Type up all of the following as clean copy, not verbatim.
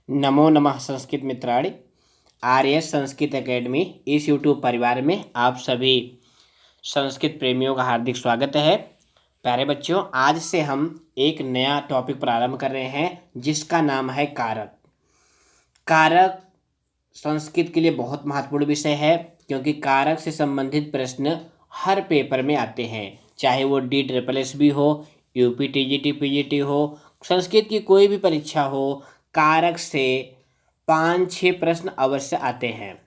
नमो नमः संस्कृत मित्राणि। आर्य संस्कृत एकेडमी इस यूट्यूब परिवार में आप सभी संस्कृत प्रेमियों का हार्दिक स्वागत है। प्यारे बच्चों, आज से हम एक नया टॉपिक प्रारंभ कर रहे हैं जिसका नाम है कारक। कारक संस्कृत के लिए बहुत महत्वपूर्ण विषय है क्योंकि कारक से संबंधित प्रश्न हर पेपर में आते हैं, चाहे वो DSSS भी हो, UP TGT PGT हो, संस्कृत की कोई भी परीक्षा हो, कारक से 5-6 प्रश्न अवश्य आते हैं।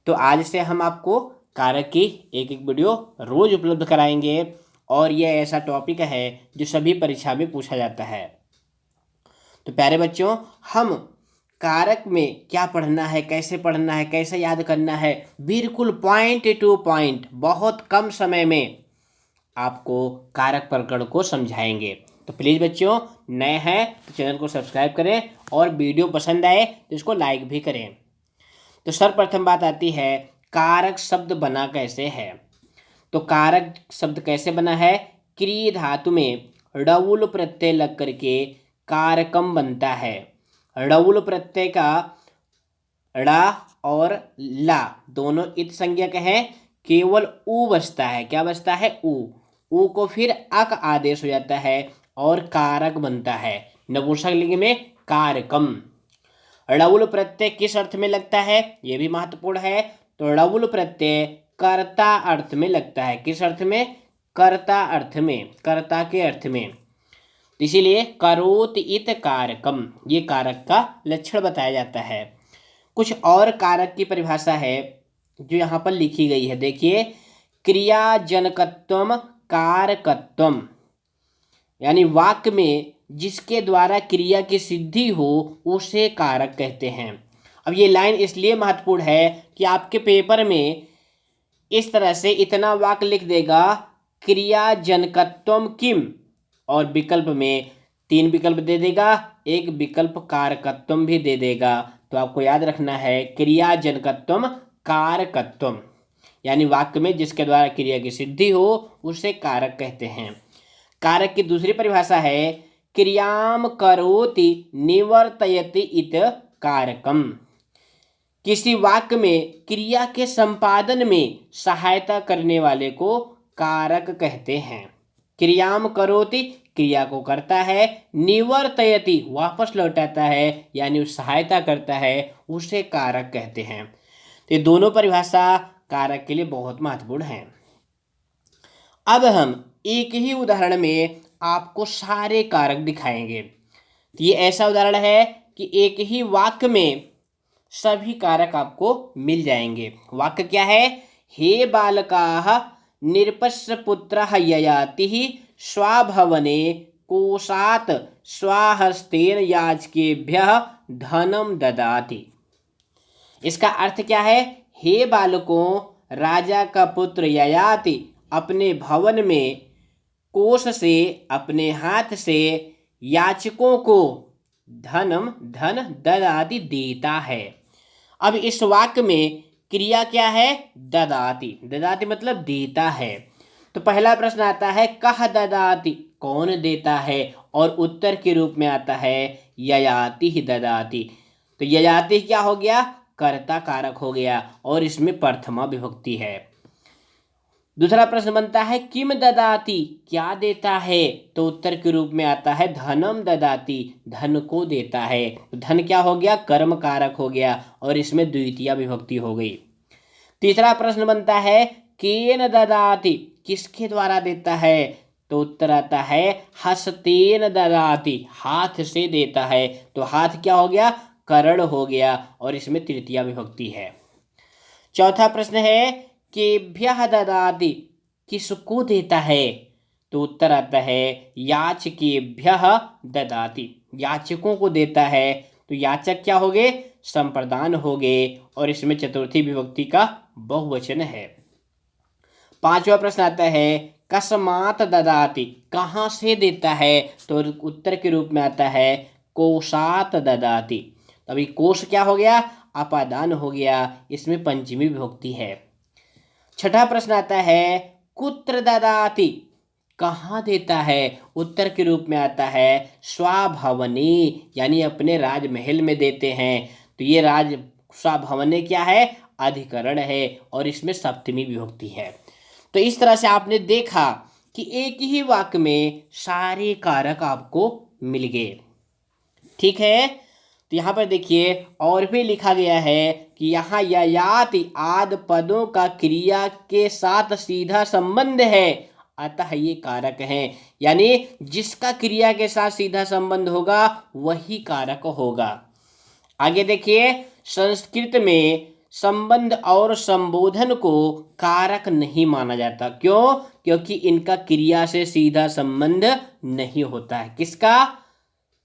तो आज से हम आपको कारक की एक एक वीडियो रोज उपलब्ध कराएंगे और यह ऐसा टॉपिक है जो सभी परीक्षा में पूछा जाता है। तो प्यारे बच्चों, हम कारक में क्या पढ़ना है, कैसे पढ़ना है, कैसे याद करना है, बिल्कुल पॉइंट टू पॉइंट बहुत कम समय में आपको कारक प्रकरण को समझाएंगे। तो प्लीज़ बच्चों, नए हैं तो चैनल को सब्सक्राइब करें और वीडियो पसंद आए तो इसको लाइक भी करें। तो सर्वप्रथम बात आती है, कारक शब्द बना कैसे है। तो कारक शब्द कैसे बना है, क्री धातु में ड़उल प्रत्यय लग करके कारकम बनता है। ड़उल प्रत्यय का ड़ा और ला दोनों इत संज्ञक हैं, केवल ऊ बचता है। क्या बचता है? ऊ को फिर अक आदेश हो जाता है और कारक बनता है। नपुंसक लिंग में कारकम। ड़उल प्रत्यय किस अर्थ में लगता है, यह भी महत्वपूर्ण है। तो ड़उल प्रत्यय कर्ता अर्थ में लगता है। किस अर्थ में? कर्ता अर्थ में, कर्ता के अर्थ में। इसीलिए करोत इत कारकम, ये कारक का लक्षण बताया जाता है। कुछ और कारक की परिभाषा है जो यहाँ पर लिखी गई है, देखिए। क्रियाजनकत्वम कारकत्वम, यानी वाक्य में जिसके द्वारा क्रिया की सिद्धि हो उसे कारक कहते हैं। अब ये लाइन इसलिए महत्वपूर्ण है कि आपके पेपर में इस तरह से इतना वाक्य लिख देगा, क्रियाजनकत्वम किम, और विकल्प में 3 विकल्प दे देगा, एक विकल्प कारकत्वम भी दे देगा। तो आपको याद रखना है क्रियाजनकत्वम कारकत्वम, यानी वाक्य में जिसके द्वारा क्रिया की सिद्धि हो उसे कारक कहते हैं। कारक की दूसरी परिभाषा है, क्रियाम करोति निवर्तयति इत कारकम, किसी वाक्य में क्रिया के संपादन में सहायता करने वाले को कारक कहते हैं। क्रियाम करोति, क्रिया को करता है, निवर्तयति वापस लौटाता है यानी सहायता करता है, उसे कारक कहते हैं। तो ये दोनों परिभाषा कारक के लिए बहुत महत्वपूर्ण है। अब हम एक ही उदाहरण में आपको सारे कारक दिखाएंगे। तो ये ऐसा उदाहरण है कि एक ही वाक्य में सभी कारक आपको मिल जाएंगे। वाक्य क्या है? हे बालकाः निरपस्य पुत्रः ययातिः स्वाभवने कोशात् स्वहस्तेन याचकेभ्यः धनं ददाति। इसका अर्थ क्या है? हे बालकों, राजा का पुत्र ययाति अपने भवन में कोष से, अपने हाथ से याचकों को धन ददाति देता है। अब इस वाक्य में क्रिया क्या है? ददाति। ददाति मतलब देता है। तो पहला प्रश्न आता है, कह ददाति, कौन देता है, और उत्तर के रूप में आता है ययाति ही ददाति। तो ययाति क्या हो गया? कर्ता कारक हो गया और इसमें प्रथमा विभक्ति है। दूसरा प्रश्न बनता है, किम ददाति, क्या देता है, तो उत्तर के रूप में आता है धनम ददाति, धन को देता है। तो धन क्या हो गया? कर्म कारक हो गया और इसमें द्वितीया विभक्ति हो गई। तीसरा प्रश्न बनता है, केन ददाति, किसके द्वारा देता है, तो उत्तर आता है हस्तेन ददाति, हाथ से देता है। तो हाथ क्या हो गया? करण हो गया और इसमें तृतीया विभक्ति है। चौथा प्रश्न है, केभ्यः ददाति, किसको देता है, तो उत्तर आता है याचकेभ्यः ददाति, याचकों को देता है। तो याचक क्या हो गए? संप्रदान हो गए और इसमें चतुर्थी विभक्ति का बहुवचन है। पांचवा प्रश्न आता है, कस्मात् ददाति, कहाँ से देता है, तो उत्तर के रूप में आता है कोशात् ददाति। अभी कोश क्या हो गया? अपादान हो गया, इसमें पंचमी विभक्ति है। छठा प्रश्न आता है, कुत्र ददाति, कहाँ देता है? उत्तर के रूप में आता है स्वाभवने, यानी अपने राजमहल में देते हैं। तो ये राज स्वाभवने क्या है? अधिकरण है और इसमें सप्तमी विभक्ति है। तो इस तरह से आपने देखा कि एक ही वाक्य में सारे कारक आपको मिल गए। ठीक है, तो यहाँ पर देखिए और भी लिखा गया है कि यहाँ ययाति आदि पदों का क्रिया के साथ सीधा संबंध है, अतः ये कारक हैं। यानी जिसका क्रिया के साथ सीधा संबंध होगा वही कारक होगा। आगे देखिए, संस्कृत में संबंध और संबोधन को कारक नहीं माना जाता। क्यों? क्योंकि इनका क्रिया से सीधा संबंध नहीं होता है। किसका?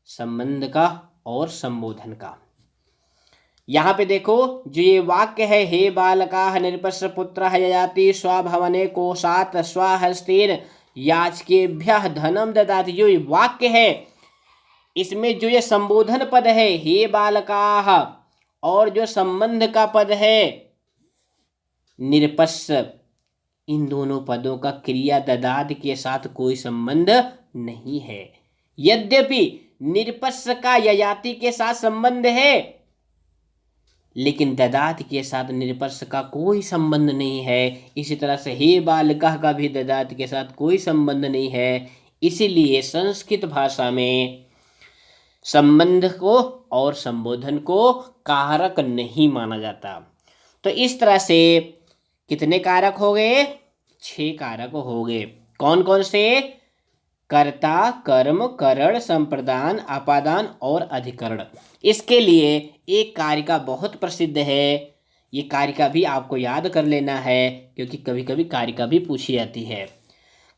संबंध का और संबोधन का। यहाँ पे देखो जो ये वाक्य है, हे बालकाः नृपस्य पुत्रः ययाति स्वभवने कोशात् स्वहस्तेन याचकेभ्यः धनम ददाति, जो ये वाक्य है इसमें जो ये संबोधन पद है हे बालकाः और जो संबंध का पद है निरपस्य, इन दोनों पदों का क्रिया ददात के साथ कोई संबंध नहीं है। यद्यपि निरपस्य का ययाति के साथ संबंध है, लेकिन ददात के साथ निरपस्य का कोई संबंध नहीं है। इसी तरह से हे बालकाः का भी ददात के साथ कोई संबंध नहीं है। इसीलिए संस्कृत भाषा में संबंध को और संबोधन को कारक नहीं माना जाता। तो इस तरह से कितने कारक हो गए? 6 कारक हो गए। कौन कौन से? कर्ता, कर्म, करण, संप्रदान, अपादान और अधिकरण। इसके लिए एक कारिका बहुत प्रसिद्ध है, ये कारिका भी आपको याद कर लेना है क्योंकि कभी कभी कारिका भी पूछी जाती है।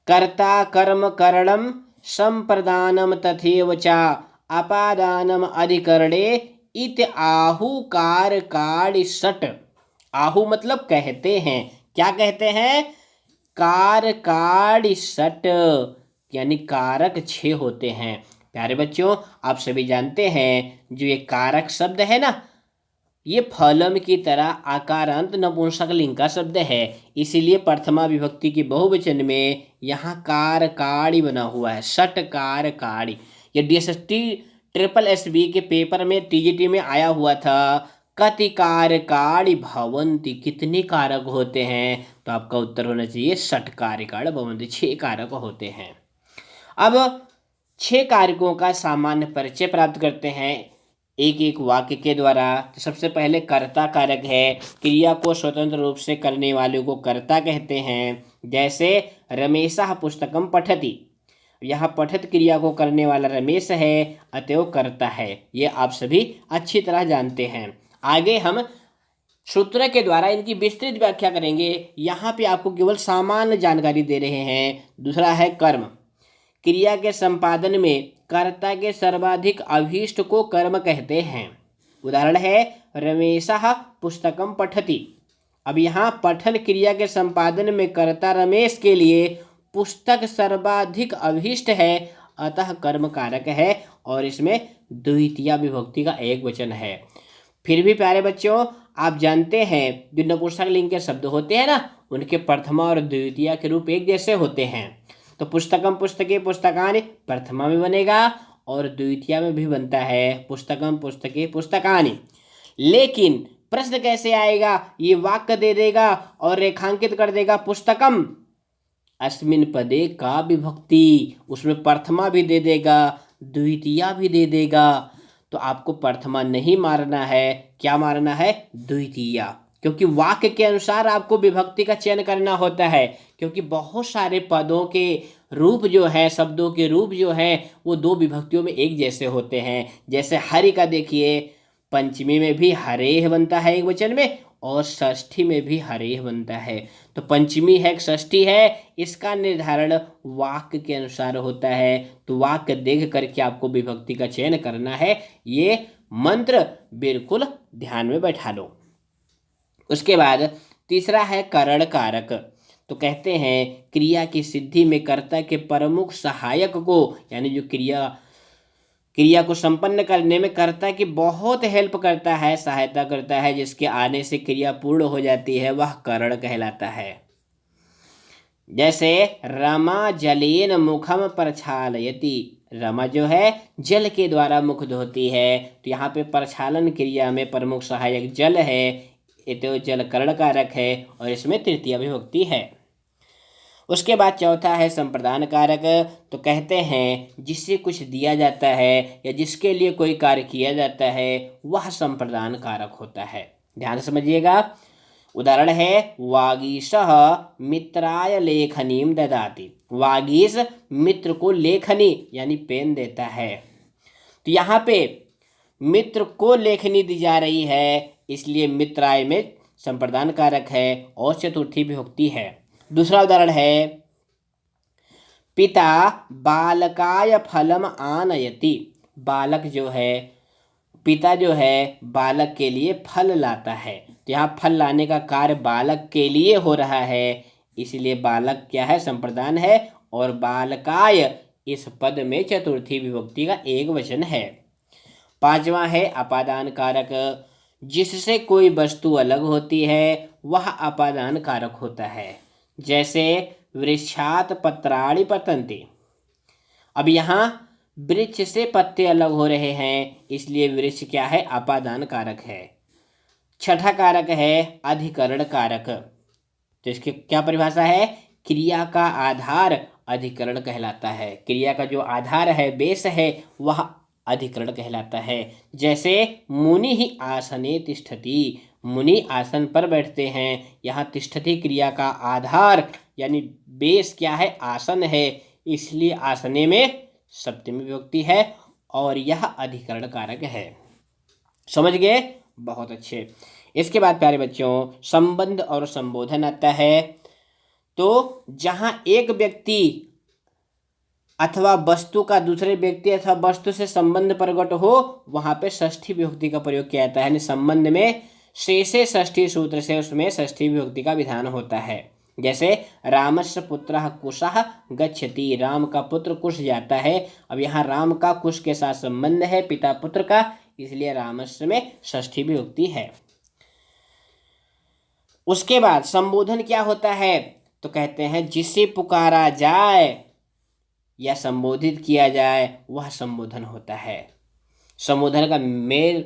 कर्ता कर्म करणम संप्रदानम तथैव च अपादानम अधिकरणे इत आहु कारकाणि षट्। आहु मतलब कहते हैं। क्या कहते हैं? कारकाणि षट्, यानी कारक 6 होते हैं। प्यारे बच्चों, आप सभी जानते हैं जो ये कारक शब्द है ना, ये फलम की तरह आकारांत नपुंसकलिंग का शब्द है। इसीलिए प्रथमा विभक्ति की बहुवचन में यहाँ कारकाणि बना हुआ है, षट् कारकाणि। ये DSST SSSB के पेपर में TGT में आया हुआ था। कति कारकाणि भवन्ति, कितने कारक होते हैं? तो आपका उत्तर होना चाहिए षट् कारकाणि भवन्ति, 6 कारक होते हैं। अब 6 कारकों का सामान्य परिचय प्राप्त करते हैं एक एक वाक्य के द्वारा। तो सबसे पहले कर्ता कारक है, क्रिया को स्वतंत्र रूप से करने वाले को कर्ता कहते हैं। जैसे रमेशः पुस्तकम पठति, यहाँ पठत क्रिया को करने वाला रमेश है, अतएव कर्ता है। ये आप सभी अच्छी तरह जानते हैं। आगे हम सूत्र के द्वारा इनकी विस्तृत व्याख्या करेंगे। यहाँ पे आपको केवल सामान्य जानकारी दे रहे हैं। दूसरा है कर्म, क्रिया के संपादन में कर्ता के सर्वाधिक अभीष्ट को कर्म कहते हैं। उदाहरण है रमेशः पुस्तकम पठति। अब यहाँ पठन क्रिया के संपादन में कर्ता रमेश के लिए पुस्तक सर्वाधिक अभीष्ट है, अतः कर्म कारक है और इसमें द्वितीया विभक्ति का एक वचन है। फिर भी प्यारे बच्चों, आप जानते हैं जो नपुंसकलिंग के शब्द होते हैं ना, उनके प्रथमा और द्वितीया के रूप एक जैसे होते हैं। तो पुस्तकम पुस्तके पुस्तकानि प्रथमा में बनेगा और द्वितीया में भी बनता है पुस्तकम पुस्तके पुस्तकानि। लेकिन प्रश्न कैसे आएगा? ये वाक्य दे देगा और रेखांकित कर देगा पुस्तकम अस्मिन पदे का विभक्ति, उसमें प्रथमा भी दे देगा द्वितीया भी दे देगा। तो आपको प्रथमा नहीं मारना है, क्या मारना है? द्वितीया, क्योंकि वाक्य के अनुसार आपको विभक्ति का चयन करना होता है। क्योंकि बहुत सारे पदों के रूप जो है, शब्दों के रूप जो है, वो 2 विभक्तियों में एक जैसे होते हैं। जैसे हरि का देखिए, पंचमी में भी हरेह बनता है एक वचन में और षष्ठी में भी हरेह बनता है। तो पंचमी है षष्ठी है, इसका निर्धारण वाक्य के अनुसार होता है। तो वाक्य देख करके आपको विभक्ति का चयन करना है। ये मंत्र बिल्कुल ध्यान में बैठा लो। उसके बाद तीसरा है करण कारक। तो कहते हैं क्रिया की सिद्धि में कर्ता के प्रमुख सहायक को, यानी जो क्रिया को संपन्न करने में कर्ता की बहुत हेल्प करता है, सहायता करता है, जिसके आने से क्रिया पूर्ण हो जाती है, वह करण कहलाता है। जैसे रमा जलेन मुखम प्रक्षालयति, रमा जो है जल के द्वारा मुख धोती है, तो यहाँ पे प्रक्षालन क्रिया में प्रमुख सहायक जल है, ये तो जल करण कारक है और इसमें तृतीया विभक्ति है। उसके बाद चौथा है संप्रदान कारक। तो कहते हैं जिससे कुछ दिया जाता है या जिसके लिए कोई कार्य किया जाता है वह संप्रदान कारक होता है। ध्यान से समझिएगा। उदाहरण है वागीशः मित्राय लेखनीम ददाति, वागीश मित्र को लेखनी यानी पेन देता है। तो यहाँ पे मित्र को लेखनी दी जा रही है, इसलिए मित्राय में संप्रदान कारक है और चतुर्थी विभक्ति है। दूसरा उदाहरण है पिता बालकाय फलम आनयति, बालक जो है पिता जो है बालक के लिए फल लाता है, तो यहाँ फल लाने का कार्य बालक के लिए हो रहा है, इसलिए बालक क्या है संप्रदान है और बालकाय इस पद में चतुर्थी विभक्ति का एक वचन है। पांचवा है अपादान कारक। जिससे कोई वस्तु अलग होती है वह अपादान कारक होता है। जैसे वृक्षात पत्राणि पतन्ति, अब यहाँ वृक्ष से पत्ते अलग हो रहे हैं, इसलिए वृक्ष क्या है अपादान कारक है। छठा कारक है अधिकरण कारक। तो इसकी क्या परिभाषा है, क्रिया का आधार अधिकरण कहलाता है, क्रिया का जो आधार है बेस है वह अधिकरण कहलाता है। जैसे मुनि ही आसने तिष्ठति, मुनि आसन पर बैठते हैं, यहाँ तिष्ठति क्रिया का आधार यानी बेस क्या है आसन है, इसलिए आसने में सप्तमी विभक्ति है और यह अधिकरण कारक है। समझ गए, बहुत अच्छे। इसके बाद प्यारे बच्चों संबंध और संबोधन आता है। तो जहां एक व्यक्ति अथवा वस्तु का दूसरे व्यक्ति अथवा वस्तु से संबंध प्रकट हो वहां पे षष्ठी विभक्ति का प्रयोग किया जाता है, यानी संबंध में शेषे षष्ठी सूत्र से उसमें षष्ठी विभक्ति का विधान होता है। जैसे रामस्य पुत्रः कुशः गच्छति, राम का पुत्र कुश जाता है। अब यहाँ राम का कुश के साथ संबंध है पिता पुत्र का, इसलिए रामस्य में षष्ठी विभक्ति है। उसके बाद संबोधन क्या होता है, तो कहते हैं जिसे पुकारा जाए या संबोधित किया जाए वह संबोधन होता है। संबोधन का मेन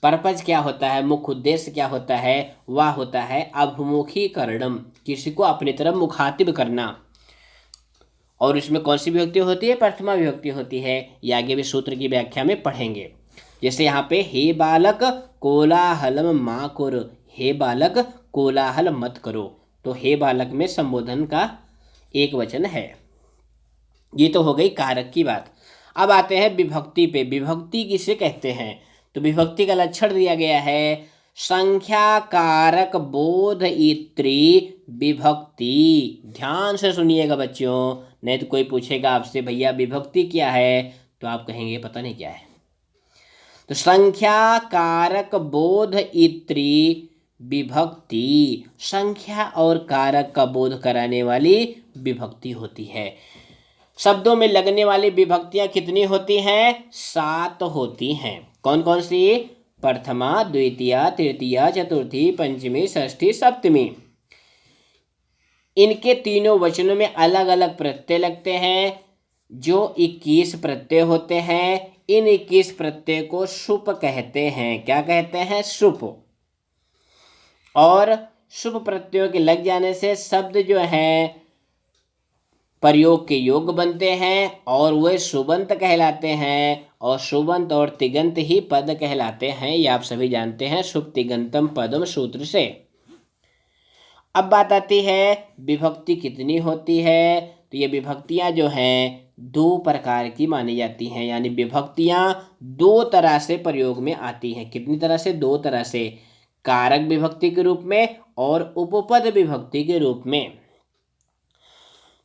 पर्पज क्या होता है, मुख्य उद्देश्य क्या होता है, वह होता है अभिमुखीकरणम, किसी को अपनी तरफ मुखातिब करना। और इसमें कौन सी विभक्ति होती है, प्रथमा विभक्ति होती है, ये आगे भी सूत्र की व्याख्या में पढ़ेंगे। जैसे यहाँ पे हे बालक कोलाहलम मा कुर, हे बालक कोलाहल मत करो, तो हे बालक में संबोधन का एक वचन है। ये तो हो गई कारक की बात। अब आते हैं विभक्ति पे। विभक्ति किसे कहते हैं, तो विभक्ति का लक्षण दिया गया है संख्या कारक बोध इत्री विभक्ति। ध्यान से सुनिएगा बच्चों, नहीं तो कोई पूछेगा आपसे भैया विभक्ति क्या है, तो आप कहेंगे पता नहीं क्या है। तो संख्या कारक बोध इत्री विभक्ति, संख्या और कारक का बोध कराने वाली विभक्ति होती है। शब्दों में लगने वाली विभक्तियां कितनी होती हैं, 7 होती हैं। कौन कौन सी, प्रथमा द्वितीया तृतीया चतुर्थी पंचमी षष्ठी सप्तमी। इनके तीनों वचनों में अलग अलग प्रत्यय लगते हैं, जो 21 प्रत्यय होते हैं। इन 21 प्रत्यय को शुप कहते हैं। क्या कहते हैं, शुप। और शुभ प्रत्ययों के लग जाने से शब्द जो है प्रयोग के योग्य बनते हैं और वे सुबंत कहलाते हैं, और सुबंत और तिगंत ही पद कहलाते हैं। ये आप सभी जानते हैं शुभ तिगंतम पदम सूत्र से। अब बात आती है विभक्ति कितनी होती है, तो ये विभक्तियां जो हैं 2 प्रकार की मानी जाती हैं, यानी विभक्तियां 2 तरह से प्रयोग में आती हैं। कितनी तरह से, 2 तरह से, कारक विभक्ति के रूप में और उपपद विभक्ति के रूप में।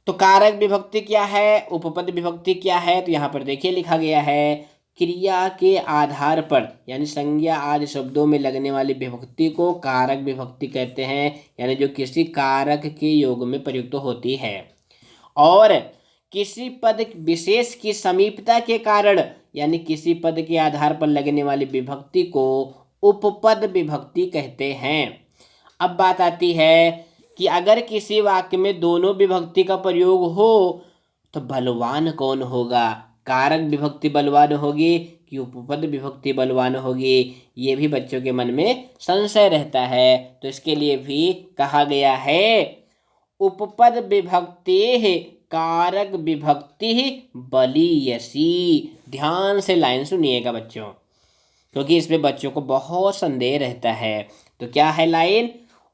तो कारक विभक्ति क्या है, उपपद विभक्ति क्या है, तो यहाँ पर देखिए लिखा गया है क्रिया के आधार पर यानी संज्ञा आदि शब्दों में लगने वाली विभक्ति को कारक विभक्ति कहते हैं, यानी जो किसी कारक के योग में प्रयुक्त होती है। और किसी पद विशेष की समीपता के कारण यानी किसी पद के आधार पर लगने वाली विभक्ति को उपपद विभक्ति कहते हैं। अब बात आती है कि अगर किसी वाक्य में दोनों विभक्ति का प्रयोग हो तो बलवान कौन होगा, कारक विभक्ति बलवान होगी कि उपपद विभक्ति बलवान होगी, ये भी बच्चों के मन में संशय रहता है। तो इसके लिए भी कहा गया है उपपद विभक्ति कारक विभक्ति बलीयसी। ध्यान से लाइन सुनिएगा बच्चों, क्योंकि इसमें बच्चों को बहुत संदेह रहता है। तो क्या है लाइन,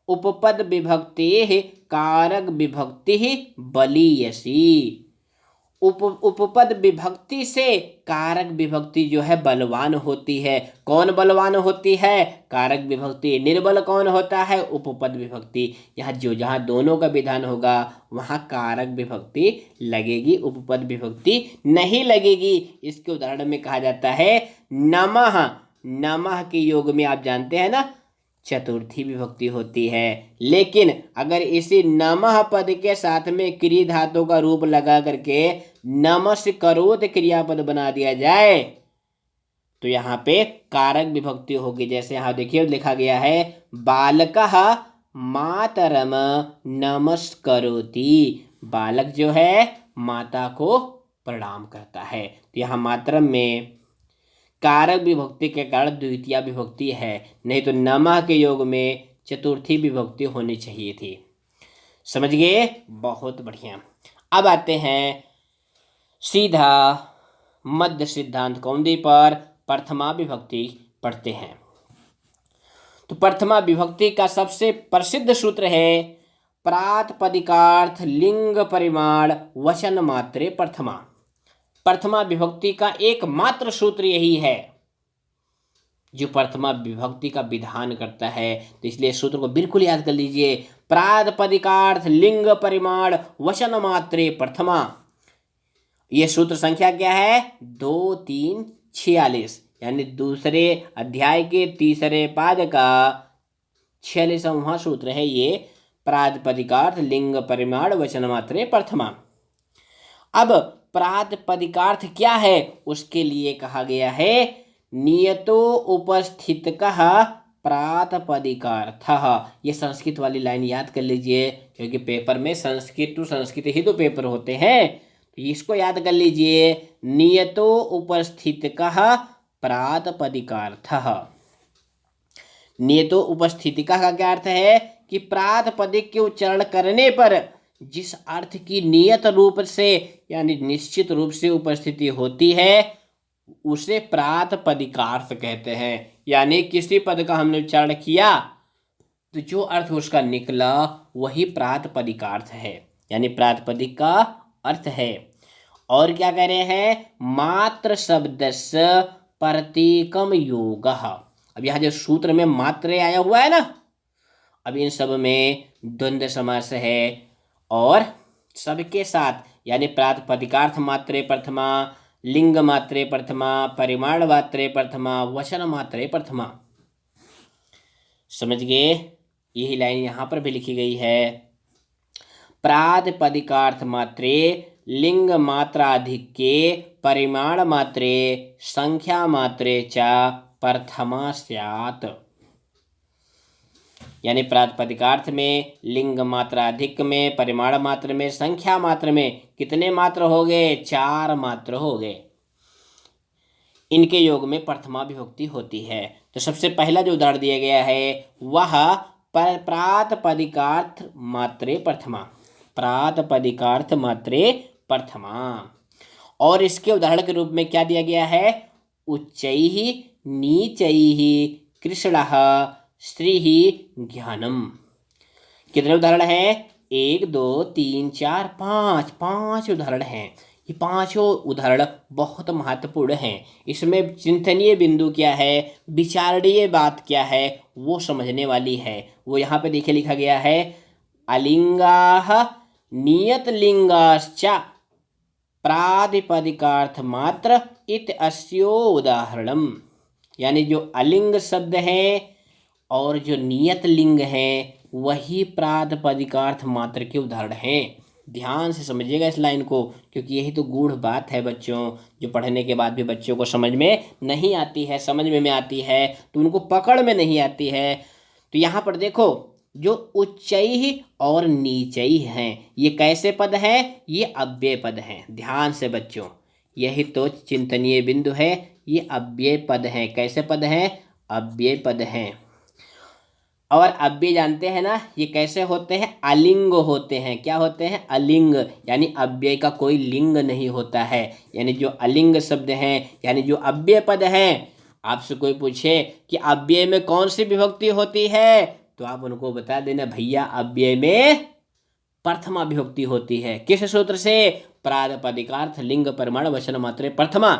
उपपद विभक्ति कारक विभक्ति बलीयसी। उपपद विभक्ति से कारक विभक्ति जो है बलवान होती है। कौन बलवान होती है, कारक विभक्ति। निर्बल कौन होता है, उपपद विभक्ति। यहाँ जहाँ दोनों का विधान होगा वहाँ कारक विभक्ति लगेगी, उपपद विभक्ति नहीं लगेगी। इसके उदाहरण में कहा जाता है नमः। नमः के योग में आप जानते हैं ना चतुर्थी विभक्ति होती है, लेकिन अगर इसी नमः पद के साथ में क्रिया धातु का रूप लगा करके नमस्करोत क्रियापद बना दिया जाए तो यहाँ पे कारक विभक्ति होगी। जैसे यहाँ देखिए लिखा गया है बालकः मातरम नमस्करोति। बालक जो है माता को प्रणाम करता है। तो यहाँ मातरम में कारक विभक्ति के कारण द्वितीय विभक्ति है, नहीं तो नमः के योग में चतुर्थी विभक्ति होनी चाहिए थी। समझ गए, बहुत बढ़िया। अब आते हैं सीधा मध्य सिद्धांत कौमुदी पर प्रथमा विभक्ति पढ़ते हैं। तो प्रथमा विभक्ति का सबसे प्रसिद्ध सूत्र है प्रातिपदिकार्थ लिंग परिमाण वचन मात्रे प्रथमा। प्रथमा विभक्ति का एकमात्र सूत्र यही है जो प्रथमा विभक्ति का विधान करता है। तो इसलिए सूत्र को बिल्कुल याद कर लीजिए, प्रातिपदिकार्थ लिंग परिमाण वचन मात्रे प्रथमा। ये सूत्र संख्या क्या है, 2, 3, 46, यानी दूसरे अध्याय के तीसरे पाद का 46वां सूत्र है ये, प्रातिपदिकार्थ लिंग परिमाण वचन मात्रे प्रथमा। अब प्रातिपदिकार्थ क्या है, उसके लिए कहा गया है नियतो उपस्थितकः प्रातिपदिकार्थः। ये संस्कृत वाली लाइन याद कर लीजिए, क्योंकि पेपर में संस्कृत टू संस्कृत ही तो पेपर होते हैं। तो इसको याद कर लीजिए, नियतो उपस्थितकः प्रातिपदिकार्थः। नियतो उपस्थितिका का क्या अर्थ है कि प्रातिपदिक के उच्चारण करने पर जिस अर्थ की नियत रूप से यानी निश्चित रूप से उपस्थिति होती है उसे प्रातिपदिकार्थ कहते हैं। यानी किसी पद का हमने उच्चारण किया तो जो अर्थ उसका निकला वही प्रातिपदिकार्थ है, यानी प्रातिपदिक का अर्थ है। और क्या कह रहे हैं, मात्र शब्दस्य प्रतीकम योगः। अब यहाँ जो सूत्र में मात्र आया हुआ है ना, अब इन सब में द्वंद्व समास है और सबके साथ, यानी प्रातिपदिकार्थ मात्रे प्रथमा, लिंग मात्रे प्रथमा, परिमाण मात्रे प्रथमा, वचन मात्रे प्रथमा। समझ गए, यही लाइन यहाँ पर भी लिखी गई है, प्रातिपदिकार्थ मात्रे लिंग मात्राधिक्ये परिमाण मात्रे संख्या मात्रे च प्रथमा स्यात्। यानी प्रातिपदिकार्थ में लिंग मात्रा अधिक में, परिमाण मात्र में, संख्या मात्र में कितने मात्र हो गए, 4 मात्र हो गए। इनके योग में प्रथमा विभक्ति होती है। तो सबसे पहला जो उदाहरण दिया गया है वह प्रातिपदिकार्थ मात्रे प्रथमा, प्रातिपदिकार्थ मात्रे प्रथमा। और इसके उदाहरण के रूप में क्या दिया गया है, उच्चैः नीचैः कृष्णः श्रीः ज्ञानम। कितने उदाहरण हैं, 1, 2, 3, 4, 5 उदाहरण हैं। ये पांचों उदाहरण बहुत महत्वपूर्ण हैं। इसमें चिंतनीय बिंदु क्या है, विचारणीय बात क्या है, वो समझने वाली है। वो यहाँ पे देखिए लिखा गया है, अलिंगाः नियत लिंगाश्च प्रातिपदिकार्थ मात्र इत अस्यो उदाहरणम। यानी जो अलिंग शब्द है और जो नियत लिंग है वही प्रातिपदिकार्थ मात्र के उदाहरण हैं। ध्यान से समझिएगा इस लाइन को, क्योंकि यही तो गूढ़ बात है बच्चों, जो पढ़ने के बाद भी बच्चों को समझ में नहीं आती है। समझ में आती है तो उनको पकड़ में नहीं आती है। तो यहाँ पर देखो जो उच्चई और नीचई हैं, ये कैसे पद हैं? ये अव्यय पद हैं। ध्यान से बच्चों, यही तो चिंतनीय बिंदु है। ये अव्यय पद हैं। कैसे पद हैं? अव्यय पद हैं। और अव्यय जानते हैं ना, ये कैसे होते हैं? अलिंग होते हैं। क्या होते हैं? अलिंग, यानी अव्यय का कोई लिंग नहीं होता है। यानी जो अलिंग शब्द हैं, यानी जो अव्यय पद हैं, आपसे कोई पूछे कि अव्यय में कौन सी विभक्ति होती है, तो आप उनको बता देना, भैया अव्यय में प्रथमा विभक्ति होती है। किस सूत्र से? प्रातिपदिकार्थ लिंग परिमाण वचन मात्रे प्रथमा।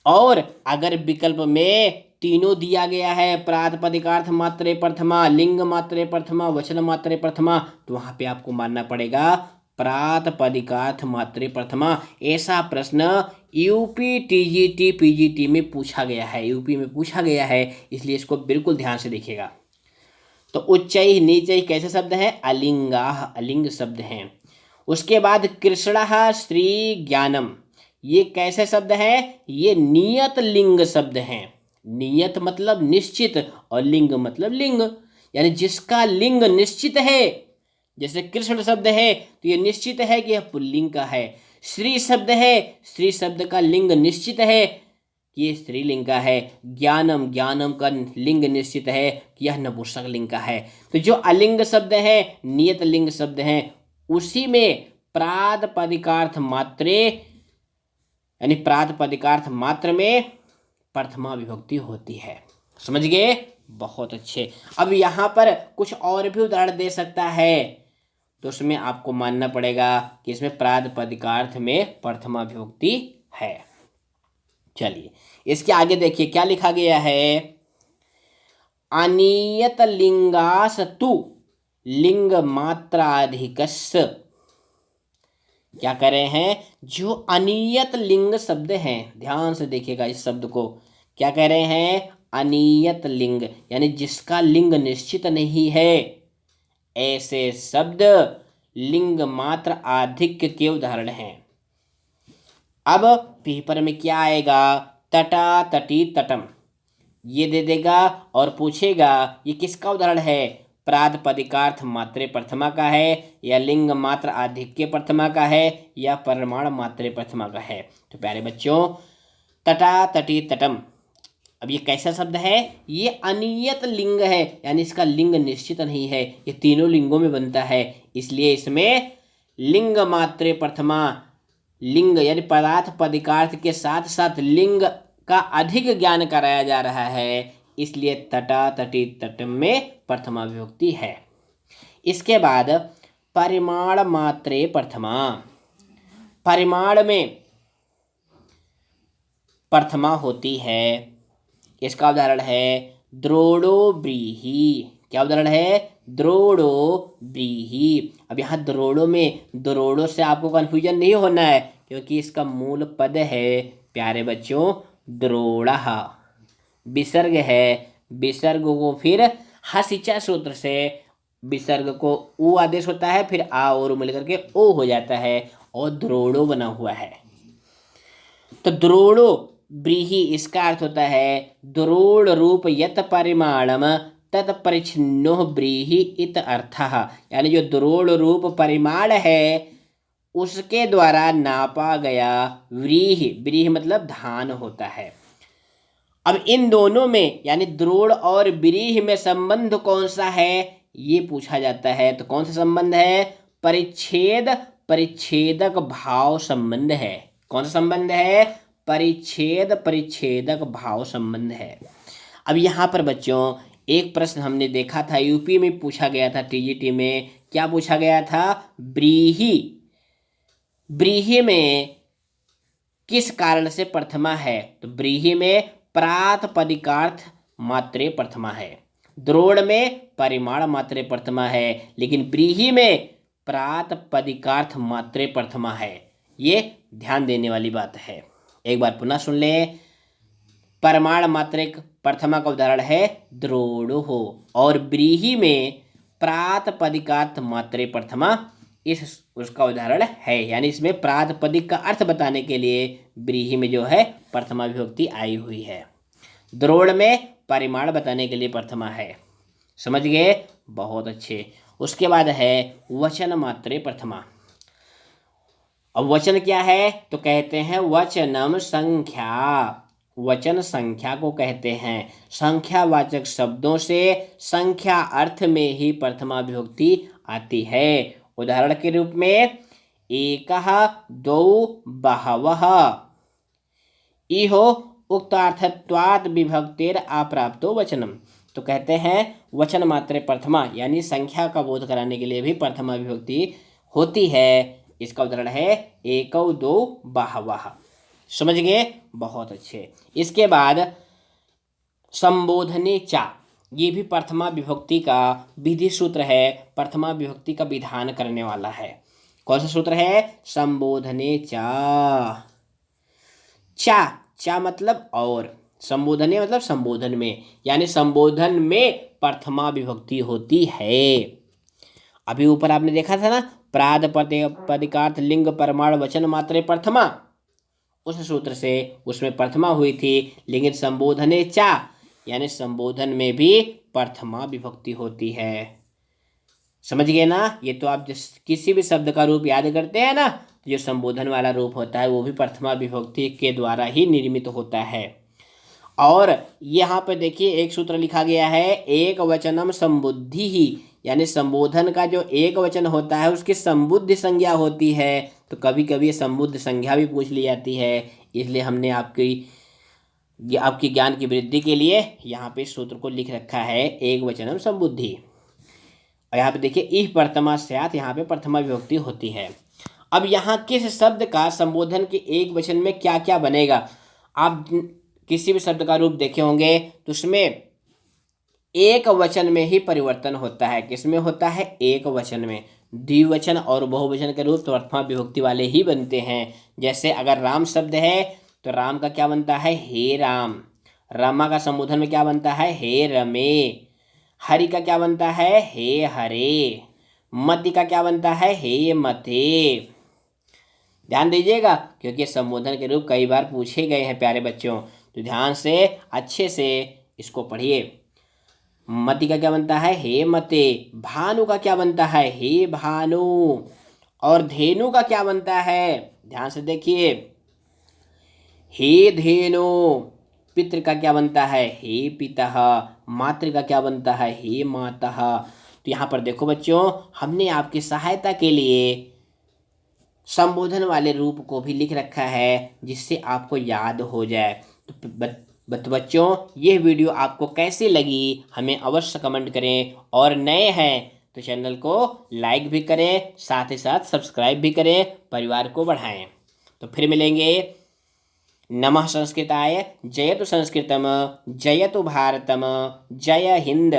और अगर विकल्प में तीनों दिया गया है, प्रातिपदिकार्थ मात्रे प्रथमा, लिंग मात्रे प्रथमा, वचन मात्रे प्रथमा, तो वहां पे आपको मानना पड़ेगा प्रातिपदिकार्थ मात्रे प्रथमा। ऐसा प्रश्न यूपी टीजीटी पीजीटी में पूछा गया है, यूपी में पूछा गया है, इसलिए इसको बिल्कुल ध्यान से देखिएगा। तो उच्चई नीचई कैसे शब्द है? अलिंगा, अलिंग शब्द हैं। उसके बाद कृष्णः श्री ज्ञानम, ये कैसे शब्द है? ये नियत लिंग शब्द हैं। नियत मतलब निश्चित, और लिंग मतलब लिंग, यानी जिसका लिंग निश्चित है। जैसे कृष्ण शब्द है तो ये निश्चित है कि यह पुल्लिंग का है। श्री शब्द है, श्री शब्द का लिंग निश्चित है कि ये स्त्रीलिंग का है। ज्ञानम, ज्ञानम का लिंग निश्चित है कि यह नपुंसक लिंग का है। तो जो अलिंग शब्द है, नियत लिंग शब्द हैं, उसी में प्रातिपदिकार्थ मात्रे, यानी प्रातिपदिकार्थ मात्र में प्रथमा विभक्ति होती है। समझ गए? बहुत अच्छे। अब यहाँ पर कुछ और भी उदाहरण दे सकता है, तो उसमें आपको मानना पड़ेगा कि इसमें प्रातिपदिकार्थ में प्रथमा विभक्ति है। चलिए इसके आगे देखिए क्या लिखा गया है। अनियत लिंगास तु लिंग मात्राधिकस्, क्या कर रहे हैं? जो अनियत लिंग शब्द हैं, ध्यान से देखिएगा इस शब्द को, क्या कह रहे हैं? अनियत लिंग, यानी जिसका लिंग निश्चित नहीं है, ऐसे शब्द लिंग मात्र अधिक के उदाहरण हैं। अब पेपर में क्या आएगा? तटा तटी तटम, ये दे देगा और पूछेगा ये किसका उदाहरण है? प्रातिपदिकार्थ मात्रे प्रथमा का है, या लिंग मात्र आधिक्य प्रथमा का है, या परिमाण मात्रे प्रथमा का है। तो प्यारे बच्चों, तटा तटी तटम, अब ये कैसा शब्द है? ये अनियत लिंग है, यानी इसका लिंग निश्चित नहीं है। ये तीनों लिंगों में बनता है, इसलिए इसमें लिंग मात्रे प्रथमा, लिंग यानी पदार्थ पदिकार्थ के साथ साथ लिंग का अधिक ज्ञान कराया जा रहा है, इसलिए तटा तटी तटम में प्रथमा विभक्ति है। इसके बाद परिमाण मात्रे प्रथमा, परिमाण में प्रथमा होती है। इसका उदाहरण है द्रोणो व्रीहि। क्या उदाहरण है? द्रोणो व्रीहि। अब यहाँ द्रोणो में द्रोणो से आपको कंफ्यूजन नहीं होना है, क्योंकि इसका मूल पद है प्यारे बच्चों द्रोणः, विसर्ग है। विसर्ग को फिर हसिचा सूत्र से विसर्ग को ऊ आदेश होता है, फिर आ और मिलकर के ओ हो जाता है, और द्रोणो बना हुआ है। तो द्रोणो व्रीहि इसका अर्थ होता है द्रोण रूप यत परिमाणम तत्परिच्छिन्नो व्रीहि इत अर्थः, यानी जो द्रोण रूप परिमाण है उसके द्वारा नापा गया व्रीहि, व्रीहि मतलब धान होता है। अब इन दोनों में यानी द्रोण और व्रीहि में संबंध कौन सा है, ये पूछा जाता है। तो कौन सा संबंध है? परिच्छेद परिच्छेदक भाव संबंध है। कौन सा संबंध है? परिच्छेद परिच्छेदक भाव संबंध है। अब यहाँ पर बच्चों एक प्रश्न हमने देखा था, यूपी में पूछा गया था, टीजीटी में क्या पूछा गया था? व्रीहि, व्रीहि में किस कारण से प्रथमा है? तो व्रीहि में प्रातिपदिकार्थ मात्रे प्रथमा है, द्रोण में परिमाण मात्रे प्रथमा है, लेकिन व्रीहि में प्रातिपदिकार्थ मात्रे प्रथमा है। ये ध्यान देने वाली बात है। एक बार पुनः सुन लें। परिमाण मात्रे प्रथमा का उदाहरण है द्रोणो हो, और व्रीहि में प्रातिपदिकार्थ मात्रे प्रथमा इस उसका उदाहरण है। यानी इसमें प्रातिपदिक का अर्थ बताने के लिए व्रीहि में जो है प्रथमा विभक्ति आई हुई है, द्रोण में परिमाण बताने के लिए प्रथमा है। समझ गए, बहुत अच्छे। उसके बाद है वचन मात्रे प्रथमा। अब वचन क्या है, तो कहते हैं वचनम संख्या। वचन संख्या को कहते हैं। संख्यावाचक शब्दों से संख्या अर्थ में ही प्रथमा विभक्ति आती है। उदाहरण के रूप में एकः द्वौ बहवः, इहो उक्तार्थत्वात् विभक्तेर अप्राप्तो वचनम। तो कहते हैं वचन मात्रे प्रथमा यानी संख्या का बोध कराने के लिए भी प्रथमा विभक्ति होती है। इसका उदाहरण है एकौ दो बहवः। समझ गए, बहुत अच्छे। इसके बाद संबोधने चा, ये भी प्रथमा विभक्ति का विधि सूत्र है, प्रथमा विभक्ति का विधान करने वाला है। कौन सा सूत्र है, संबोधने चा। चा, चा मतलब और, संबोधने मतलब संबोधन में, यानी संबोधन में प्रथमा विभक्ति होती है। अभी ऊपर आपने देखा था ना, प्रातिपदिकार्थ लिंग परमाण वचन मात्रे प्रथमा, उस सूत्र से उसमें प्रथमा हुई थी। लेकिन संबोधने चा यानी संबोधन में भी प्रथमा विभक्ति होती है। समझ गए ना। ये तो आप जिस किसी भी शब्द का रूप याद करते हैं ना, जो संबोधन वाला रूप होता है वो भी प्रथमा विभक्ति के द्वारा ही निर्मित होता है। और यहाँ पर देखिए एक सूत्र लिखा गया है एक वचनम संबुद्धि ही, यानी संबोधन का जो एक वचन होता है उसकी संबुद्धि संज्ञा होती है। तो कभी कभी संबुद्ध संज्ञा भी पूछ ली जाती है, इसलिए हमने आपकी ज्ञान की वृद्धि के लिए यहाँ पे सूत्र को लिख रखा है एक वचनम संबुद्धि। और यहाँ पे देखिए इह प्रथमा स्यात्, यहाँ पे प्रथमा विभक्ति होती है। अब यहाँ किस शब्द का संबोधन के एक वचन में क्या क्या बनेगा, आप किसी भी शब्द का रूप देखे होंगे तो उसमें एक वचन में ही परिवर्तन होता है। किसमें होता है, एक वचन में। द्विवचन और बहुवचन के रूप तो प्रथमा विभक्ति वाले ही बनते हैं। जैसे अगर राम शब्द है तो राम का क्या बनता है, हे राम। रमा का संबोधन में क्या बनता है, हे रमे। हरि का क्या बनता है, हे हरे। मति का क्या बनता है, हे मते। ध्यान दीजिएगा क्योंकि संबोधन के रूप कई बार पूछे गए हैं प्यारे बच्चों, तो ध्यान से अच्छे से इसको पढ़िए। मति का क्या बनता है, हे मते। भानु का क्या बनता है, हे भानु। और धेनु का क्या बनता है, ध्यान से देखिए, हे धेनु। पितृ का क्या बनता है, हे पितः। मातृ का क्या बनता है, हे मातः। तो यहाँ पर देखो बच्चों, हमने आपकी सहायता के लिए संबोधन वाले रूप को भी लिख रखा है जिससे आपको याद हो जाए। तो बच्चों ये वीडियो आपको कैसी लगी हमें अवश्य कमेंट करें, और नए हैं तो चैनल को लाइक भी करें, साथ ही साथ सब्सक्राइब भी करें, परिवार को बढ़ाएं। तो फिर मिलेंगे। नमः संस्कृताय, जयतु संस्कृतम, जयतु भारतम, जय हिंद।